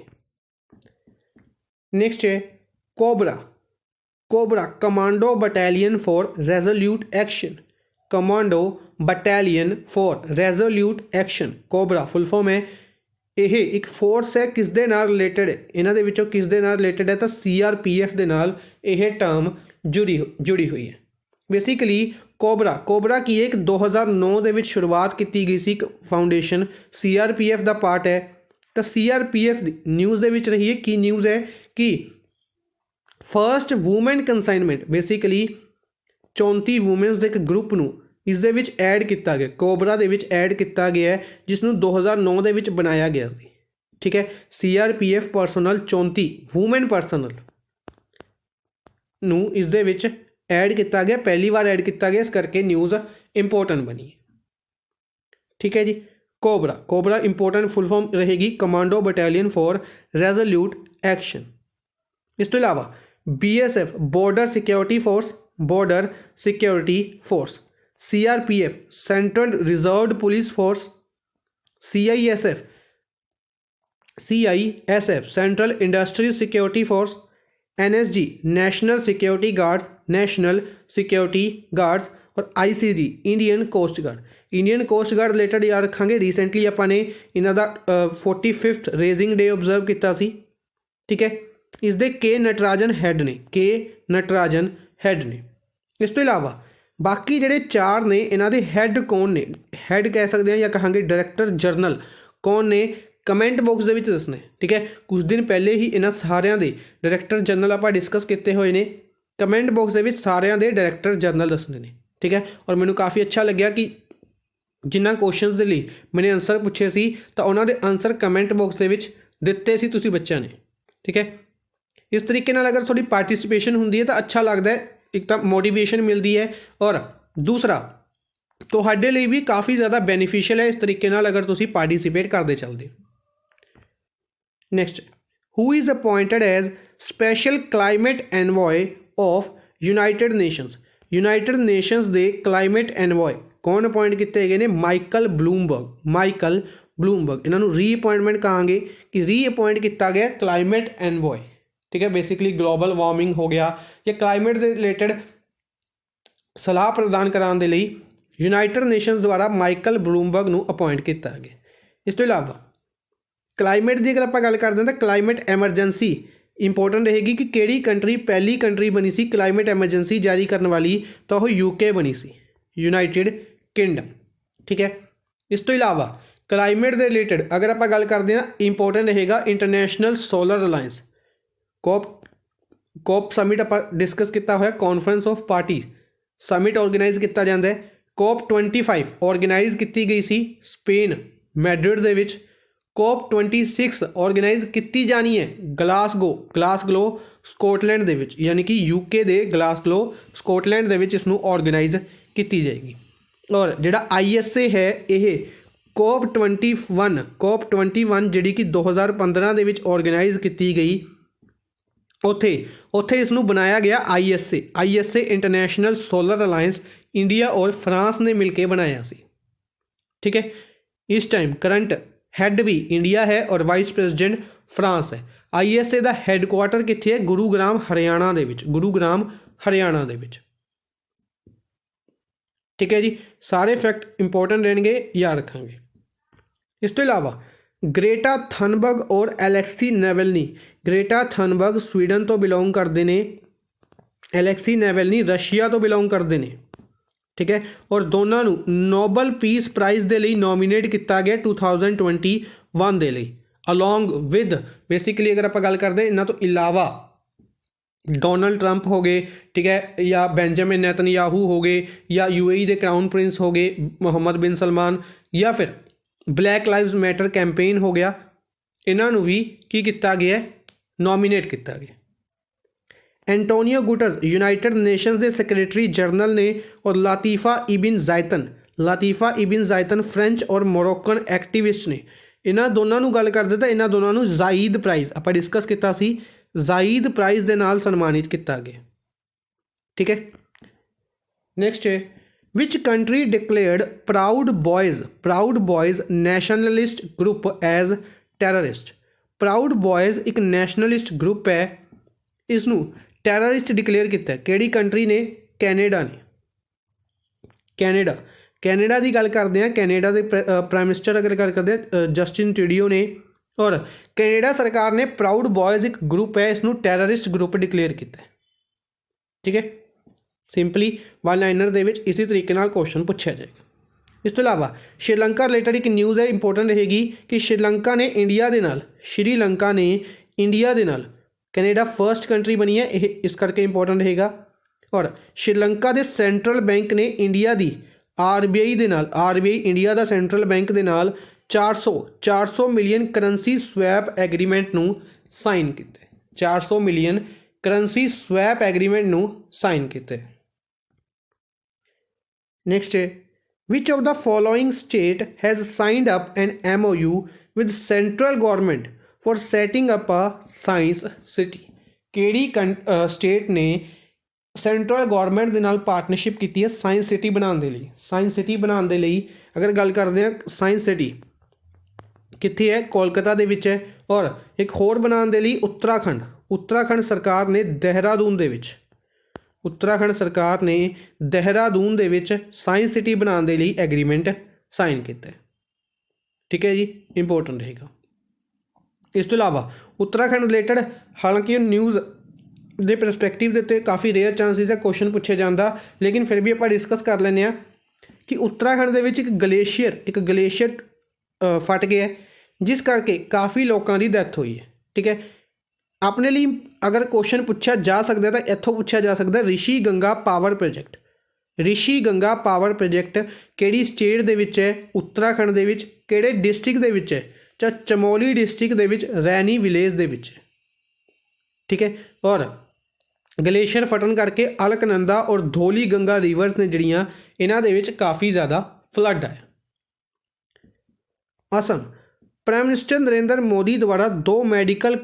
नैक्सट है cobra commando battalion for resolute action cobra full form है। यह एक फोर्स है किस दे नाल रिलेटेड है इन्हां दे विचों किस दे नाल रिलेटेड है तो CRPF दे नाल यह टर्म जुड़ी हुई है। बेसिकली कोबरा की एक 2009 के शुरुआत की गई सी फाउंडेशन CRPF का पार्ट है। तो CRPF न्यूज़ के रही है की न्यूज़ है कि first women consignment basically 34 women's के एक ग्रुप नूं इस दे विच ऐड किया गया कोबरा दे विच ऐड किया गया है जिसनों 2009 के विच बनाया गया सी। ठीक है, CRPF पर्सनल 34 वूमेन पर्सनल नूं इस दे विच ऐड किया गया पहली बार ऐड किया गया इस करके न्यूज़ इंपोर्टेंट बनी। ठीक है जी, कोबरा इंपोर्टेंट फुल फॉर्म रहेगी commando battalion for resolute action. इस तो इलावा BSF border security force CRPF central reserve police force CISF central industrial security force NSG national security guards और ICG Indian coast guard related याद रखांगे। Recently अपने इन्हों का 45th रेजिंग डे ऑबजर्व किया सी। ठीक है, इसके के नटराजन हैड ने। इस तो इलावा बाकी जोड़े 4 ने इन्हों के हैड कौन ने हैड कह सकते हैं या कहांगे डायरैक्टर जनरल कौन ने कमेंट बॉक्स के दसने। ठीक है, कुछ दिन पहले ही इन्होंने सारिया के डायरैक्टर जनरल आप डिस्कस किए हुए हैं कमेंट बॉक्स के सारिया के डायरैक्टर जनरल दसने ने। ठीक है, और मैंने काफ़ी अच्छा लग्या कि जिन्होंने क्वेश्चन के लिए मैंने आंसर पूछे सी तो उन्होंने आंसर कमेंट बॉक्स के दिते सी तुसी बच्चों ने। ठीक है, इस तरीके नाल अगर थोड़ी पार्टिसिपेशन होंदी है तो अच्छा लगता है, एक तो मोटिवेशन मिलती है और दूसरा ਤੁਹਾਡੇ ਲਈ ਵੀ ਕਾफ़ी ज़्यादा बेनीफिशियल है इस तरीके नाल अगर तुसी पार्टिसिपेट करते चलते हो। Next, who is appointed as special climate envoy of United Nations. United Nations के क्लाइमेट एनवॉय कौन अपॉइंट किए गए हैं? Michael Bloomberg. माइकल ब्लूमबर्ग, इन्हों रीअपॉइंटमेंट कहांगे कि रीअपॉइंट किया गया क्लाइमेट एनवॉय, ठीक है। बेसिकली ग्लोबल वार्मिंग हो गया या क्लाइमेट के रिलेटेड सलाह प्रदान कराने के लिए यूनाइटेड नेशनस द्वारा माइकल ब्लूमबर्ग ਨੂੰ अपॉइंट किया गया। इस तो इलावा क्लाइमेट की अगर आप गल करते हैं तो क्लाइमेट एमरजेंसी इंपोर्टेंट रहेगी कि किहड़ी कंट्री पहली कंट्री बनी सी क्लाइमेट एमरजेंसी जारी करने वाली, तो वह यूके बनी सी, यूनाइटेड किंगडम, ठीक है। इस तो इलावा क्लाइमेट के रिलेटेड अगर आप गल करते हैं इंपोर्टेंट रहेगा international solar alliance, COP summit आप डिस्कस किया होया, conference of party summit organise किया जाता है। COP 25 ऑर्गेनाइज की गई सी स्पेन मैड्रिड दे विच। COP 26 ऑर्गेनाइज की जानी है ग्लासगो स्कॉटलैंड दे विच, यानी कि यूके दे ग्लासगो स्कॉटलैंड दे विच इसनूं ऑर्गेनाइज की जाएगी। और जिहड़ा ISA है ये COP 21 जिहड़ी कि 2015 दे विच ऑर्गेनाइज की गई, उत्थे इसनूं बनाया गया ISA international solar alliance, India और फ्रांस ने मिलकर बनाया सी, ठीक है। इस टाइम करंट हैड भी इंडिया है और वाइस प्रेसिडेंट फ्रांस है। ISA का हैडकुआटर कित्थे है? गुरुग्राम हरियाणा दे विच, गुरुग्राम हरियाणा दे विच, ठीक है जी। सारे फैक्ट इंपोर्टेंट रहेंगे, याद रखेंगे। इस तो इलावा ग्रेटा थनबर्ग और एलेक्सी नेवल्नी, ग्रेटा थनबर्ग स्वीडन तो बिलोंग करते हैं, एलेक्सी नेवल्नी रशिया तो बिलोंग करते हैं, ठीक है। और दोनों नोबल पीस प्राइज़ के लिए नॉमीनेट किया गया 2021 के लिए, अलॉन्ग विद बेसिकली अगर आप गल करते हैं इन्हों तो इलावा डोनाल्ड ट्रंप हो गए, ठीक है, या बेंजामिन नेतन्याहू हो गए, या UAE के क्राउन प्रिंस हो गए मोहम्मद बिन सलमान, या फिर ब्लैक लाइव्स मैटर कैंपेन हो गया, इन्हों भी की किया गया नॉमीनेट किया गया। एंटोनियो गुटरस यूनाइटेड नेशंस के सैक्रटरी जनरल ने, और लातीफ़ा इबिन ज़ायतन फ्रेंच और मोरक्कन एक्टिविस्ट ने, इन्होंने दोनों गल करते तो इन्होंने दोनों ज़ायद प्राइज़ आप डिस्कस किया सी, ज़ायद प्राइज़ के नाल सन्मानित किया गया, ठीक है। नैक्सट है which country declared proud boys nationalist group as terrorist. Proud boys एक नैशनलिस्ट ग्रुप है, इसनूं टैररिस्ट डिक्लेयर किया किहड़ी कंट्री ने? कैनेडा ने। कैनेडा की गल करते हैं, कैनेडा के प्राइम मिनिस्टर अगर गल करते हैं जस्टिन ट्रूडियो ने, और कैनेडा सरकार ने प्राउड बॉयज़ एक ग्रुप है इसनूं टैररिस्ट ग्रुप डिक्लेयर किया, ठीक है। सिंपली वन लाइनर दे विच इसी तरीके नाल क्वेश्चन पूछा जाएगा। इस तो इलावा श्रीलंका रिलेटेड एक न्यूज़ है इंपोर्टेंट रहेगी कि श्रीलंका ने इंडिया दे नाल कैनेडा फर्स्ट कंट्री बनी है, इस करके इंपोर्टेंट रहेगा। और श्रीलंका के सेंट्रल बैंक ने इंडिया की RBI दे नाल, RBI इंडिया का सेंट्रल बैंक के नाल 400 मिलियन करंसी स्वैप एग्रीमेंट नूं साइन किया, 400 मिलियन करंसी स्वैप एग्रीमेंट नूं साइन किया। नेक्स्ट है which of the following state has signed up an MOU with central government for setting up a science city. किहड़ी state ने central government के नाल partnership की है साइंस सिटी बनाने के लिए? साइंस सिटी बनाने के लिए अगर गल करते हैं साइंस सिटी कित्थे है? कोलकाता दे विच है। और एक होर बनाने के लिए उत्तराखंड सरकार ने देहरादून दे विच साइंस सिटी बनाने के लिए एग्रीमेंट साइन किया, ठीक है जी, इंपोर्टेंट रहेगा। इस तो इलावा उत्तराखंड रिलेटेड हालांकि न्यूज़ के परस्पैक्टिव के उत्ते काफ़ी रेयर चांसिस है क्वेश्चन पूछे जाता, लेकिन फिर भी आप डिस्कस कर लें कि उत्तराखंड के विच एक गलेशियर फट गया जिस करके काफ़ी लोगों की डैथ हुई है, ठीक है। अपने लिए अगर क्वेश्चन पूछा जा सकता है तो इत्थों पूछा जा सकता है Rishi Ganga power project किहड़ी state दे विच है? उत्तराखंड दे विच किहड़े डिस्ट्रिक्ट दे विच है? चमोली डिस्ट्रिक्ट दे विच रैनी विलेज दे विच, ठीक है। और ਗਲੇਸ਼ੀਅਰ ਫਟਣ ਕਰਕੇ ਅਲਕਨੰਦਾ ਔਰ ਧੌਲੀ ਗੰਗਾ ਰਿਵਰਸ ਨੇ ਜਿਹੜੀਆਂ ਇਹਨਾਂ ਦੇ ਵਿੱਚ ਕਾफ़ी ज़्यादा फ्लड आया। असम, प्राइम मिनिस्टर नरेंद्र मोदी द्वारा दो मैडिकल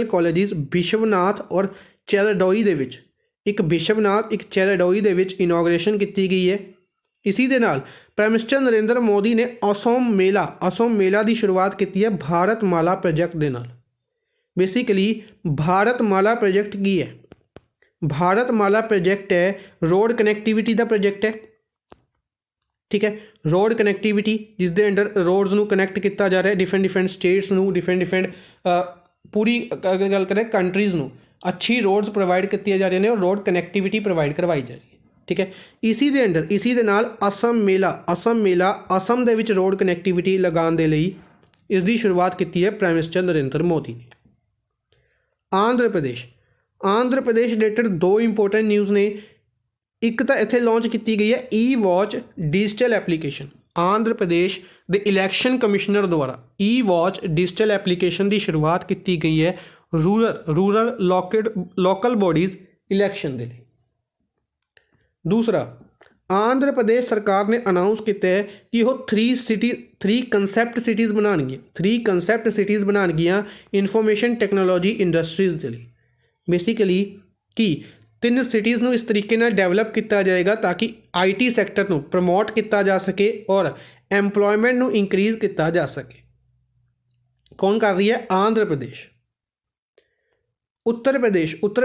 कॉलेजेस विश्वनाथ और चैलाडोई दे विच, एक विश्वनाथ एक चैलाडोई दे विच इनॉग्रेशन की गई है। इसी दे नाल प्राइम मिनिस्टर नरेंद्र मोदी ने असम मेला की शुरुआत की है भारतमाला प्रोजैक्ट के नाल। बेसिकली भारतमाला प्रोजैक्ट की है? भारतमाला प्रोजैक्ट है रोड कनैक्टिविटी का प्रोजैक्ट है, ठीक है। रोड कनैक्टिविटी जिस दे अंडर रोड्स नू कनैक्ट किया जा रहा है डिफरेंट स्टेट्स नू, डिफरेंट पूरी गल करें कंट्रीज़ नू अच्छी रोड्स प्रोवाइड की जा रही हैं और रोड कनैक्टिविटी प्रोवाइड करवाई जा रही है, ठीक है। इसी दे अंडर इसी दे नाल असम मेला असम दे विच रोड कनैक्टिविटी लगाने के लिए इसकी शुरुआत की है प्राइम मिनिस्टर नरेंद्र मोदी ने। आंध्र प्रदेश रिलेटेड दो इंपोर्टेंट न्यूज़ ने। एक तो इत्थे लॉन्च की गई है ई watch digital application. Andhra Pradesh के इलैक्शन कमिश्नर द्वारा ई वॉच डिजिटल एप्लीकेशन की शुरुआत की गई है रूरल लोकल बॉडीज़ इलैक्शन के लिए। दूसरा, आंध्र प्रदेश सरकार ने अनाउंस किया है कि वो 3 कंसैप्ट सिटीज़ बनानगियां इनफॉर्मेशन टैक्नोलॉजी इंडस्ट्रीज़ के लिए। बेसिकली कि 3 सिटीज़ नूं इस तरीके नाल डेवलप किया जाएगा ताकि IT सैक्टर नूं प्रमोट किया जा सके और एम्पलॉयमेंट नूं इंक्रीज़ किया जा सके। कौन कर रही है? आंध्र प्रदेश। उत्तर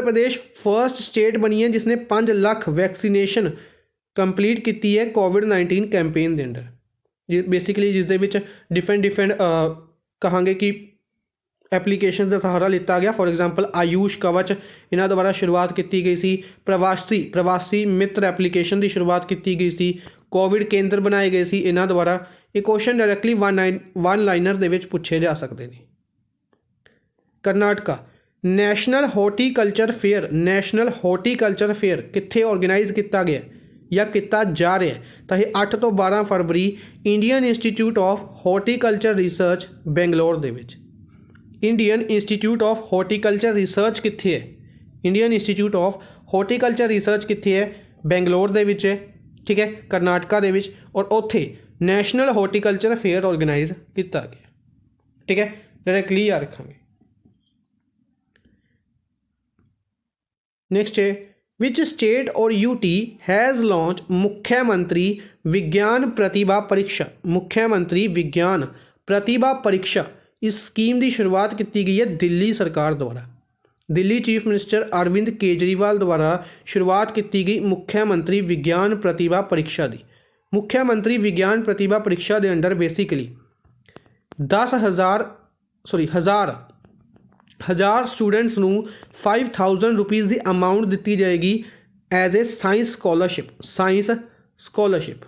प्रदेश फर्स्ट स्टेट बनी है जिसने 5 लाख वैक्सीनेशन कंप्लीट की है कोविड-19 कैंपेन के अंडर। बेसिकली जिसदे विच डिफरेंट कहांगे कि एप्लीकेशन का सहारा लिता गया। फॉर एग्जाम्पल आयुष कवच इन्हों द्वारा शुरुआत की गई सी। प्रवासी मित्र एप्लीकेशन की शुरुआत की गई सी। कोविड केंद्र बनाए गए सी इन्हों द्वारा। ये क्वेश्चन डायरैक्टली वन लाइनर दे विच पूछे जा सकते हैं। कर्नाटका, नैशनल हॉर्टीकल्चर फेयर कित्थे ऑर्गेनाइज किया गया या किया जा रहा है? तो ये 8 तो 12 फरवरी Indian Institute of Horticulture Research Bangalore दे विच। Indian Institute of Horticulture Research कित्थे है? Indian Institute of Horticulture Research कित्थे है? बेंगलोर दे विच है, ठीक है, कर्नाटका दे विच। और उत्थे नैशनल हॉर्टीकल्चर फेयर ऑर्गेनाइज किया गया, ठीक है। डायरैक्टली याद रखेंगे। नेक्स्ट है विच स्टेट और UT हैज़ लॉन्च मुख्यमंत्री विज्ञान प्रतिभा परीक्षा। इस स्कीम की शुरुआत की गई है दिल्ली सरकार द्वारा। दिल्ली चीफ मिनिस्टर अरविंद केजरीवाल द्वारा शुरुआत की गई मुख्यमंत्री विज्ञान प्रतिभा परीक्षा की। मुख्यमंत्री विज्ञान प्रतिभा परीक्षा के अंडर बेसिकली 10,000 स्टूडेंट्स नूं 5,000 रुपीज़ की अमाउंट दी जाएगी एज ए साइंस स्कॉलरशिप,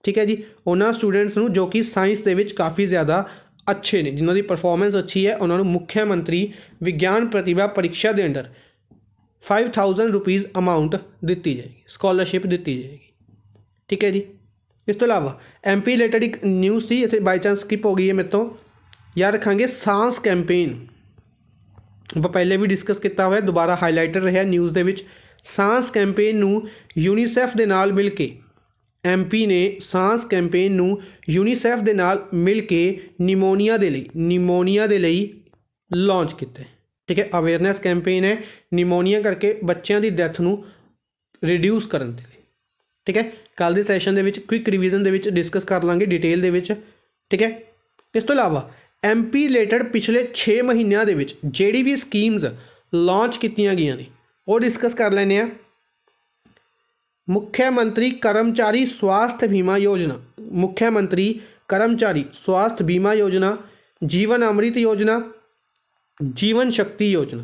ठीक है जी। उन्होंने स्टूडेंट्स नूं जो कि साइंस के काफ़ी ज़्यादा अच्छे ने, जिन्हों की परफॉर्मेंस अच्छी है, उन्होंने मुख्यमंत्री विज्ञान प्रतिभा परीक्षा के अंडर 5,000 रुपीज़ अमाउंट दी जाएगी, स्कॉलरशिप दी जाएगी, ठीक है जी। इस तो अलावा MP रिलेटेड एक न्यूज़ सी इतने बाई चांस स्किप हो गई है मेरे तो। याद रखेंगे सांस कैंपेन आप पहले भी डिस्कस किया हुआ है, दोबारा हाईलाइटर रहा न्यूज़ के विच। सांस कैंपेन नूं यूनीसैफ के नाल मिल के MP ने सांस कैंपेन नूं यूनीसैफ के नाल मिल के निमोनिया के लिए लॉन्च किया, ठीक है। अवेयरनैस कैंपेन है निमोनिया करके बच्चों की डैथ नूं रिड्यूस करने के लिए, ठीक है। कल के सैशन के क्विक रिविजन के डिस्कस कर लाँगे डिटेल के, ठीक है। इस तो अलावा MP रिलेटेड पिछले 6 महीनों के जिहड़ी भी स्कीम्स लॉन्च की गई ने वो डिस्कस कर लेने। मुख्यमंत्री कर्मचारी स्वास्थ्य बीमा योजना, जीवन अमृत योजना, जीवन शक्ति योजना,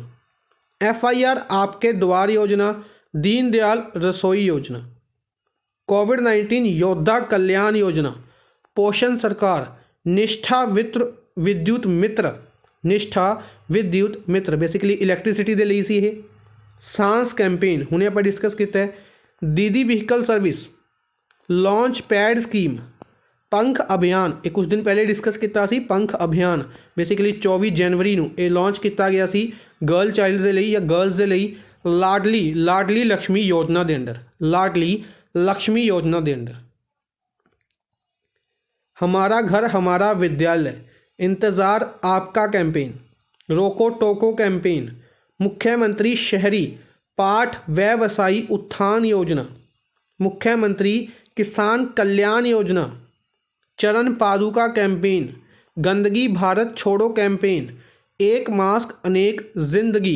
FIR आपके द्वार योजना, दीनदयाल रसोई योजना, कोविड-19 योद्धा कल्याण योजना, पोषण सरकार, निष्ठा विद्युत मित्र बेसिकली इलैक्ट्रिसिटी के लिए सी ये। सांस कैंपेन हुणे आप डिस्कस किया है। दीदी vehicle service, launch pad scheme, पंख अभियान कुछ दिन पहले डिस्कस किया सी। पंख अभियान बेसिकली 24 जनवरी नूं ये लॉन्च किया गया सी। गर्ल चाइल्ड ਦੇ ਲਈ ਜਾਂ ਗਰਲਸ ਦੇ ਲਈ ਲਾਡਲੀ ਲక్ష్ਮੀ ਯੋਜਨਾ ਦੇ ਅੰਡਰ हमारा घर हमारा विद्यालय, इंतज़ार आपका कैंपेन, रोको टोको कैंपेन, मुख्यमंत्री शहरी पाठ व्यवसायी उत्थान योजना, मुख्यमंत्री किसान कल्याण योजना, चरण पादुका कैंपेन, गंदगी भारत छोड़ो कैंपेन, एक मास्क अनेक जिंदगी,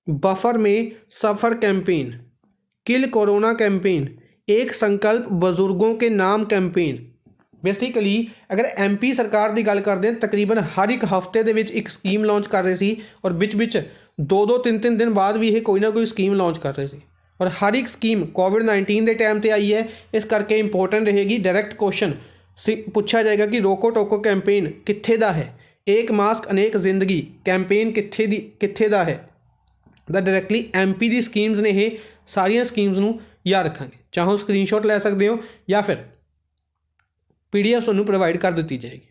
बफर में सफ़र कैंपेन, किल कोरोना कैंपेन, एक संकल्प बुजुर्गों के नाम कैंपेन। बेसिकली अगर MP सरकार की गल करते हैं तकरीबन हर एक हफ्ते के एक स्कीम लॉन्च कर रहे थे और बिच 2-3 दिन बाद भी ये कोई ना कोई स्कीम लॉन्च कर रहे थे और हर एक स्कीम कोविड-19 के टाइम पर आई है। इस करके इंपॉर्टेंट रहेगी। डायरैक्ट क्वेश्चन पूछा जाएगा कि रोको टोको कैंपेन कित्थे दा है, एक मास्क अनेक जिंदगी कैंपेन कित्थे दा है। दा डायरैक्टली MP की स्कीम्स ने ये सारिया स्कीम्स नूं याद रखांगे। चाहो स्क्रीनशॉट लै सकते हो या फिर PDF ਤੁਹਾਨੂੰ प्रोवाइड कर दी जाएगी।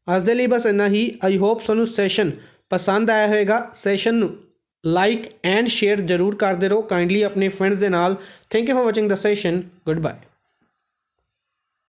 ਅੱਜ ਦੇ ਲਈ बस इन्ना ही। आई होप ਤੁਹਾਨੂੰ सैशन पसंद आया होगा। सैशन लाइक एंड शेयर जरूर करते रहो काइंडली अपने फ्रेंड्स के नाल। Thank you for watching the session. Good bye.